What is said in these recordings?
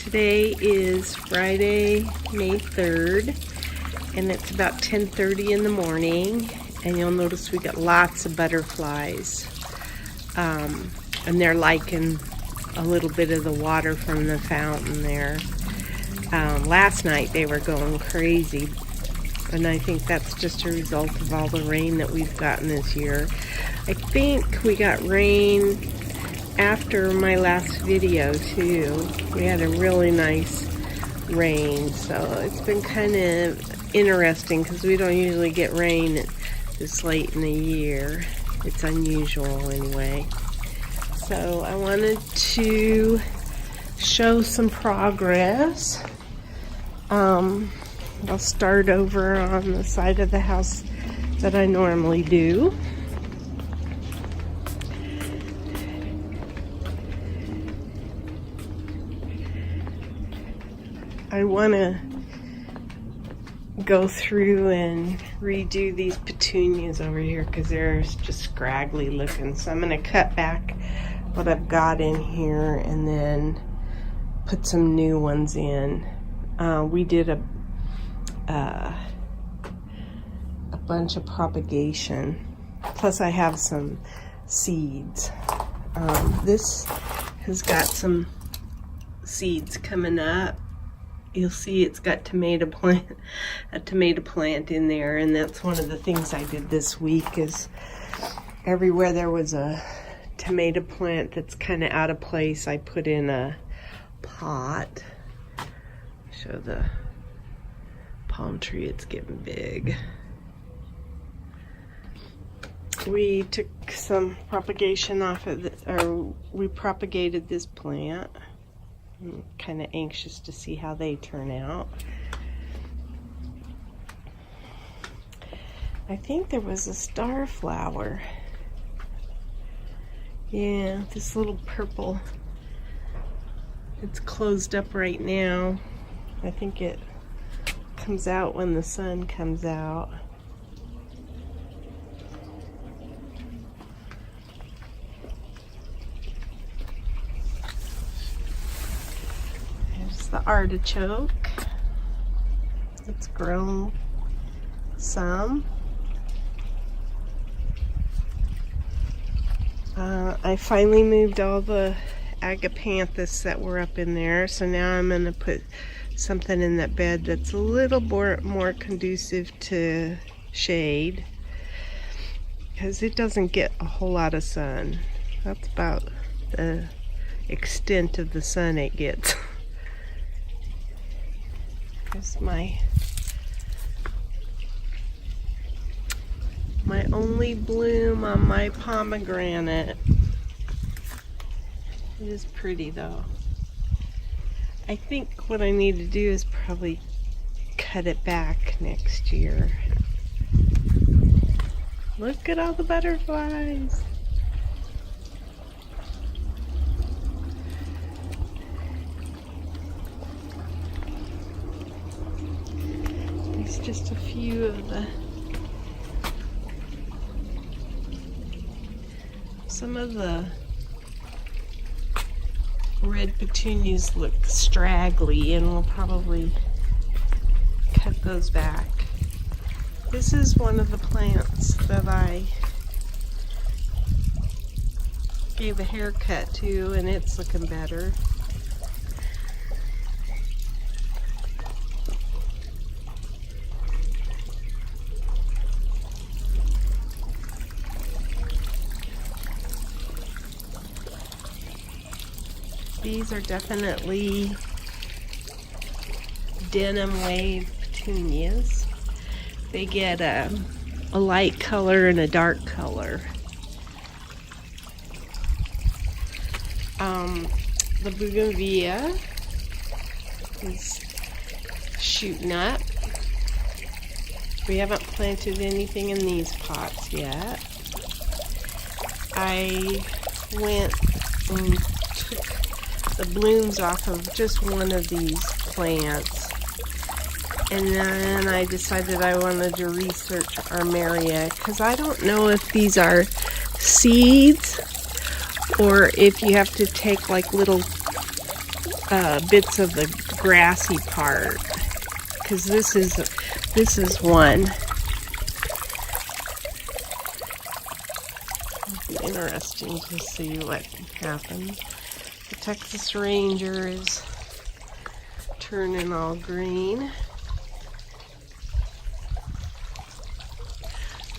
Today is Friday, May 3rd, and it's about 10:30 in the morning, and you'll notice we got lots of butterflies, and they're liking a little bit of the water from the fountain there. Last night they were going crazy, and I think that's just a result of all the rain that we've gotten this year. I think we got rain after my last video too. We had a really nice rain, so it's been kind of interesting because we don't usually get rain this late in the year. It's unusual anyway. So I wanted to show some progress. I'll start over on the side of the house that I normally do. I want to go through and redo these petunias over here because they're just scraggly looking. So I'm going to cut back what I've got in here and then put some new ones in. We did a bunch of propagation. Plus I have some seeds. This has got some seeds coming up. You'll see it's got a tomato plant in there, and that's one of the things I did this week is everywhere there was a tomato plant that's kind of out of place, I put in a pot. Show the palm tree, it's getting big. We took some propagation off of we propagated this plant. I'm kind of anxious to see how they turn out. I think there was a star flower. Yeah, this little purple. It's closed up right now. I think it comes out when the sun comes out. The artichoke. It's grown some. I finally moved all the agapanthus that were up in there, so now I'm going to put something in that bed that's a little more conducive to shade because it doesn't get a whole lot of sun. That's about the extent of the sun it gets. Here's my only bloom on my pomegranate. It is pretty though. I think what I need to do is probably cut it back next year. Look at all the butterflies. There's just a few of some of the red petunias look straggly, and we'll probably cut those back. This is one of the plants that I gave a haircut to, and it's looking better. These are definitely denim wave petunias. They get a light color and a dark color. The bougainvillea is shooting up. We haven't planted anything in these pots yet. I went and took the blooms off of just one of these plants, and then I decided I wanted to research Armeria because I don't know if these are seeds or if you have to take like little bits of the grassy part, because this is one. It'll be interesting to see what happens. The Texas Ranger is turning all green.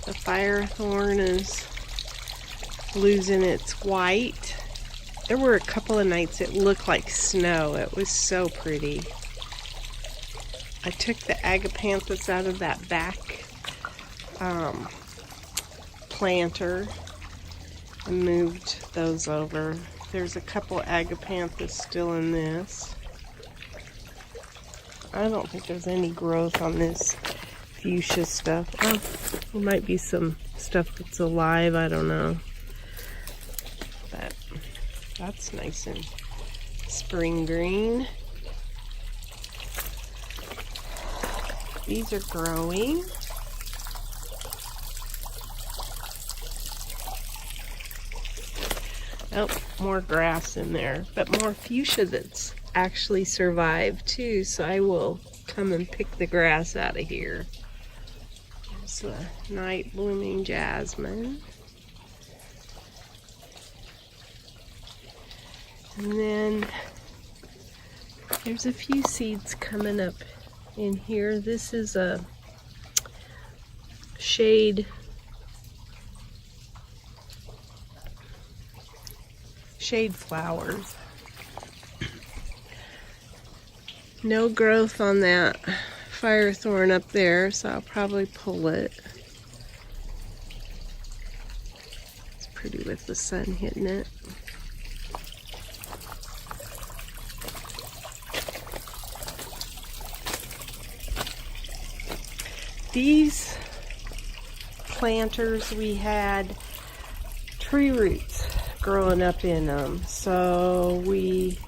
The Firethorn is losing its white. There were a couple of nights it looked like snow. It was so pretty. I took the Agapanthus out of that back planter and moved those over. There's a couple Agapanthus still in this. I don't think there's any growth on this fuchsia stuff. Oh, there might be some stuff that's alive, I don't know. But that's nice and spring green. These are growing. Oh, more grass in there, but more fuchsia that's actually survived too, so I will come and pick the grass out of here. There's a night blooming jasmine. And then there's a few seeds coming up in here. This is a shade flowers. No growth on that Firethorn up there, so I'll probably pull it. It's pretty with the sun hitting it. These planters, we had tree roots growing up in them, so we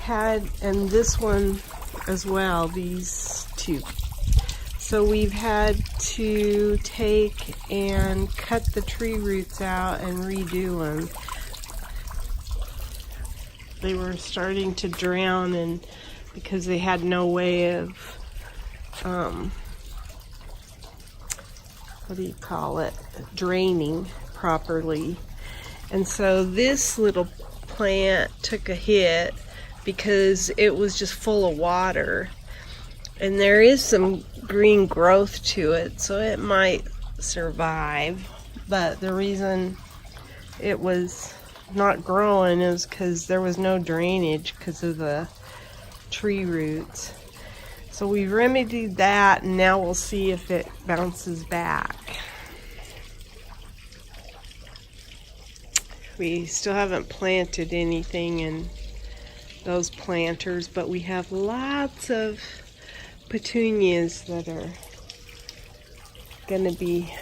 had, and this one as well, these two. So we've had to take and cut the tree roots out and redo them. They were starting to drown, and because they had no way of what do you call it, draining properly. And so this little plant took a hit because it was just full of water, and there is some green growth to it, so it might survive. But the reason it was not growing is because there was no drainage because of the tree roots. So we remedied that, and now we'll see if it bounces back. We still haven't planted anything in those planters, but we have lots of petunias that are going to be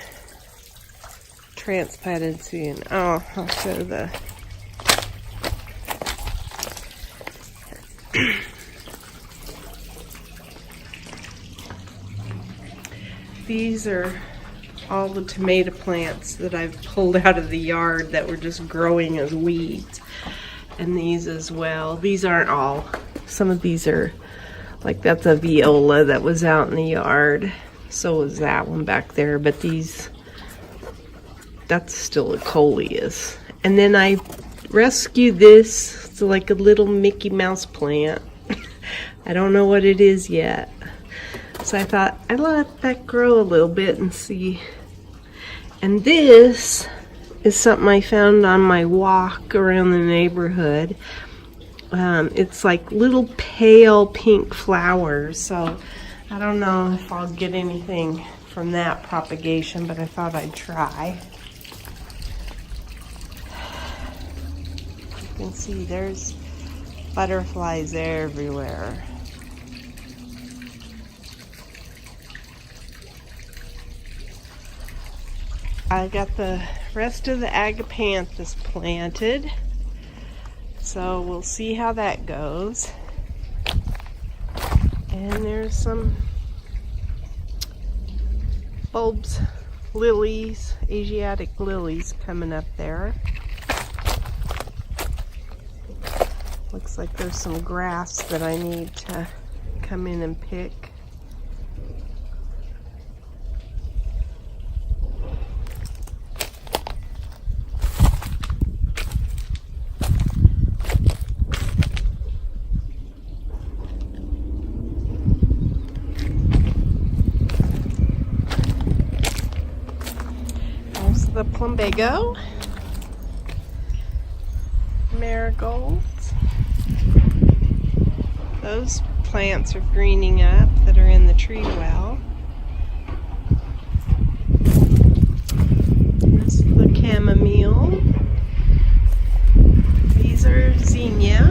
transplanted soon. Oh, I'll show the these are all the tomato plants that I've pulled out of the yard that were just growing as weeds. And these as well. These aren't all. Some of these are, like that's a viola that was out in the yard. So was that one back there. But these, that's still a coleus. And then I rescued this. It's like a little Mickey Mouse plant. I don't know what it is yet. So I thought I'd let that grow a little bit and see. And this is something I found on my walk around the neighborhood. It's like little pale pink flowers. So I don't know if I'll get anything from that propagation, but I thought I'd try. You can see there's butterflies everywhere. I got the rest of the Agapanthus planted, so we'll see how that goes. And there's some bulbs, lilies, Asiatic lilies coming up there. Looks like there's some grass that I need to come in and pick. There's the plumbago, marigolds. Those plants are greening up that are in the tree well. This is the chamomile. These are zinnia.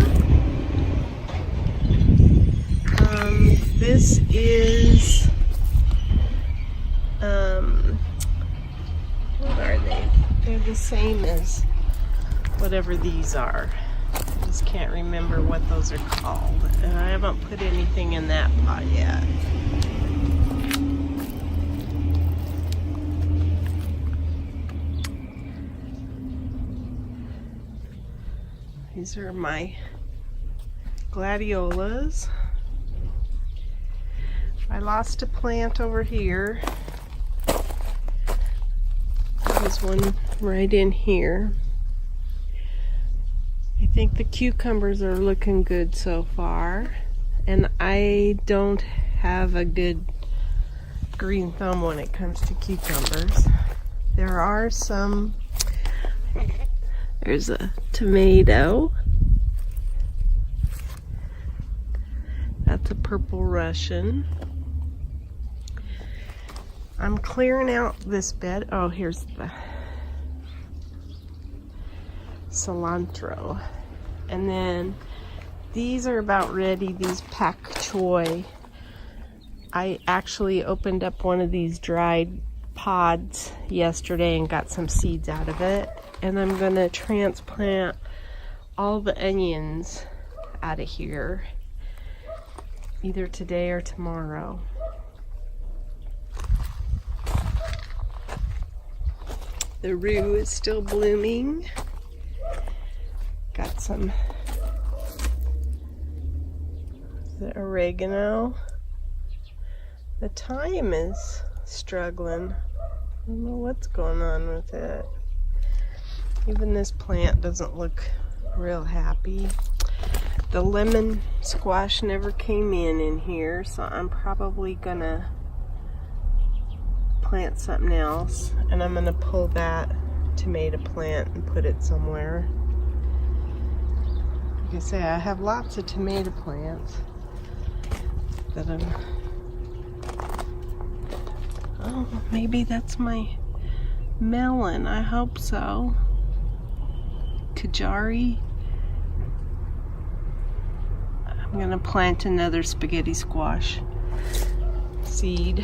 This is, what are they? They're the same as whatever these are. I just can't remember what those are called. And I haven't put anything in that pot yet. These are my gladiolas. I lost a plant over here. There's one right in here. I think the cucumbers are looking good so far. And I don't have a good green thumb when it comes to cucumbers. There are some. There's a tomato. That's a purple Russian. I'm clearing out this bed. Oh, here's the cilantro. And then these are about ready, these pak choi. I actually opened up one of these dried pods yesterday and got some seeds out of it. And I'm gonna transplant all the onions out of here either today or tomorrow. The rue is still blooming. Got some the oregano. The thyme is struggling. I don't know what's going on with it. Even this plant doesn't look real happy. The lemon squash never came in here, so I'm probably gonna plant something else, and I'm gonna pull that tomato plant and put it somewhere. Like I say, I have lots of tomato plants that I'm, oh, maybe that's my melon. I hope so. Kajari. I'm gonna plant another spaghetti squash seed.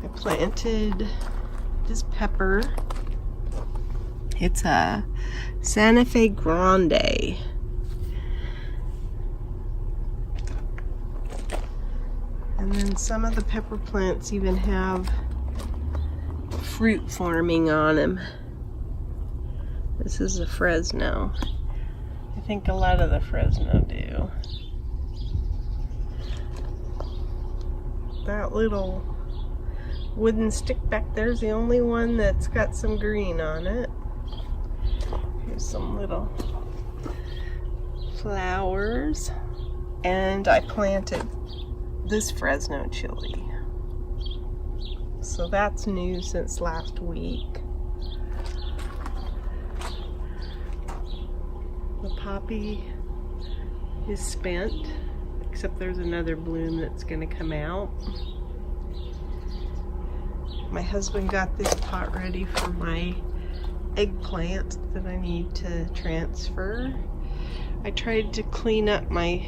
I planted this pepper. It's a Santa Fe Grande. And then some of the pepper plants even have fruit forming on them. This is a Fresno. I think a lot of the Fresno do. That little wooden stick back there's the only one that's got some green on it. Here's some little flowers. And I planted this Fresno chili. So that's new since last week. The poppy is spent, except there's another bloom that's gonna come out. My husband got this pot ready for my eggplant that I need to transfer. I tried to clean up my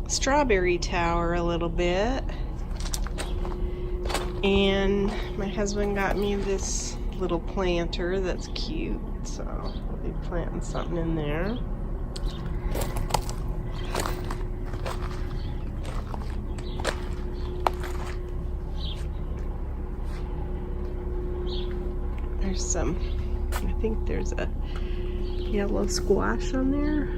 strawberry tower a little bit, and my husband got me this little planter that's cute, so I'll be planting something in there. There's some, I think there's a yellow squash on there.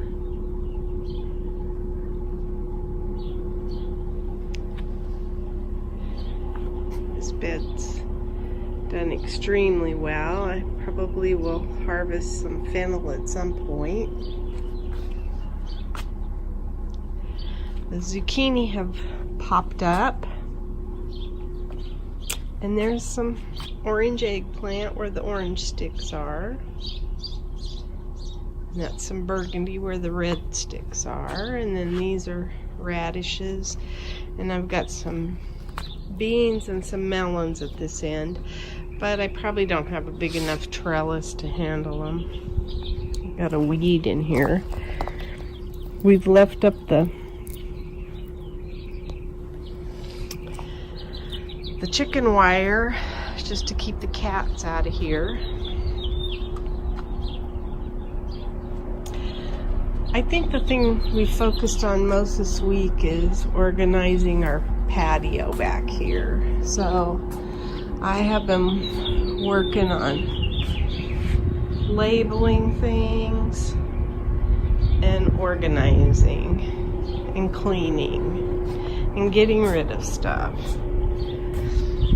This bed's done extremely well. I probably will harvest some fennel at some point. The zucchini have popped up. And there's some orange eggplant where the orange sticks are. And that's some burgundy where the red sticks are. And then these are radishes. And I've got some beans and some melons at this end. But I probably don't have a big enough trellis to handle them. Got a weed in here. We've left up the chicken wire just to keep the cats out of here. I think the thing we focused on most this week is organizing our patio back here. So I have been working on labeling things and organizing and cleaning and getting rid of stuff.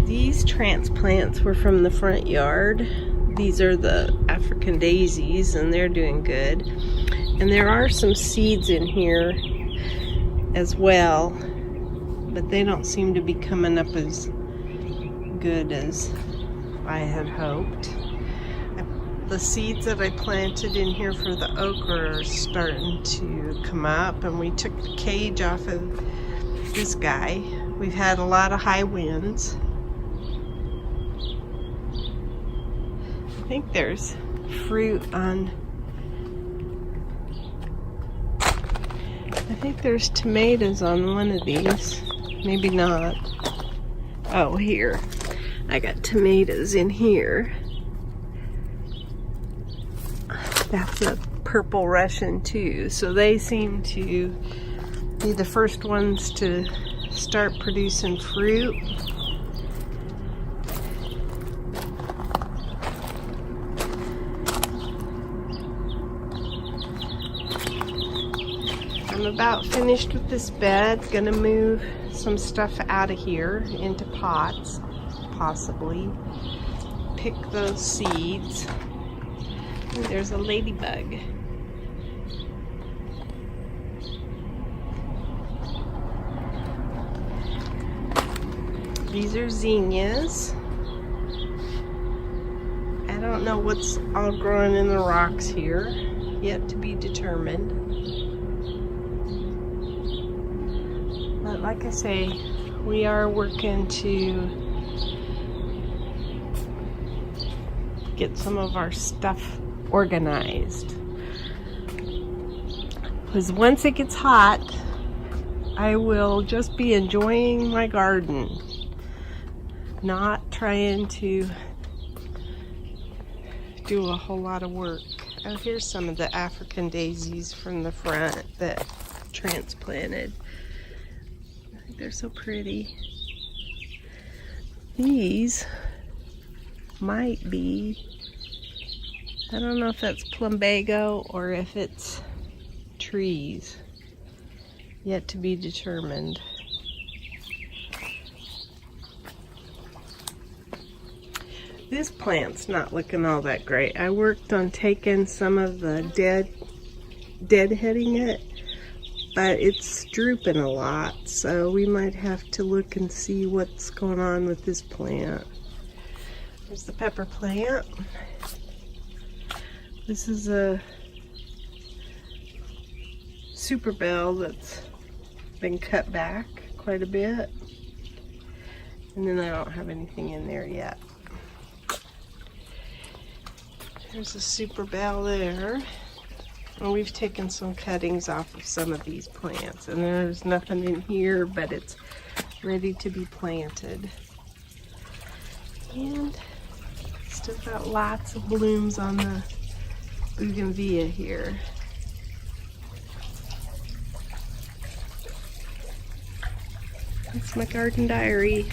These transplants were from the front yard. These are the African daisies and they're doing good. And there are some seeds in here as well, but they don't seem to be coming up as good as I had hoped. The seeds that I planted in here for the okra are starting to come up, and we took the cage off of this guy. We've had a lot of high winds. I think there's fruit on, I think there's tomatoes on one of these. Maybe not. Oh, here. I got tomatoes in here. That's a purple Russian too. So they seem to be the first ones to start producing fruit. I'm about finished with this bed. Gonna move some stuff out of here into pots, possibly. Pick those seeds. Ooh, there's a ladybug. These are zinnias. I don't know what's all growing in the rocks here, yet to be determined. But like I say, we are working to get some of our stuff organized. Because once it gets hot, I will just be enjoying my garden, not trying to do a whole lot of work. Oh, here's some of the African daisies from the front that transplanted. They're so pretty. These might be, I don't know if that's plumbago or if it's trees. Yet to be determined. This plant's not looking all that great. I worked on taking some of the deadheading it, but it's drooping a lot, so we might have to look and see what's going on with this plant. There's the pepper plant. This is a super bell that's been cut back quite a bit. And then I don't have anything in there yet. There's a super bell there. And we've taken some cuttings off of some of these plants, and there's nothing in here, but it's ready to be planted. And still got lots of blooms on the bougainvillea here. That's my garden diary.